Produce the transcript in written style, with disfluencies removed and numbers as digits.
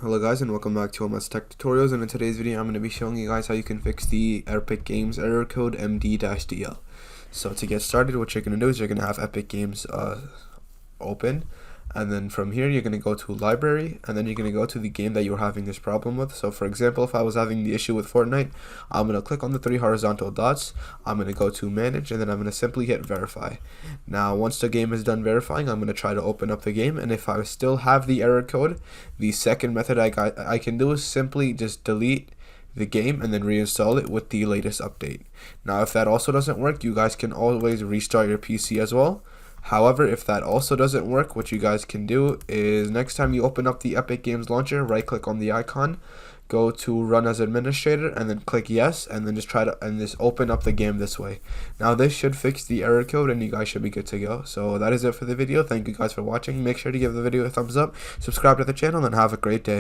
Hello guys and welcome back to MS Tech Tutorials, and in today's video I'm going to be showing you guys how you can fix the Epic Games error code MD-DL. So to get started, what you're going to do is you're going to have Epic Games open, and then from here you're going to go to library, and then you're going to go to the game that you're having this problem with. So for example, if I was having the issue with Fortnite, I'm going to click on the three horizontal dots, I'm going to go to manage, and then I'm going to simply hit verify. Now once the game is done verifying, I'm going to try to open up the game, and if I still have the error code, the second method I can do is simply just delete the game and then reinstall it with the latest update. Now if that also doesn't work, you guys can always restart your PC as well. However, if that also doesn't work, what you guys can do is next time you open up the Epic Games launcher, right click on the icon, go to run as administrator, and then click yes, and then just open up the game this way. Now this should fix the error code and you guys should be good to go. So that is it for the video. Thank you guys for watching. Make sure to give the video a thumbs up, subscribe to the channel, and have a great day.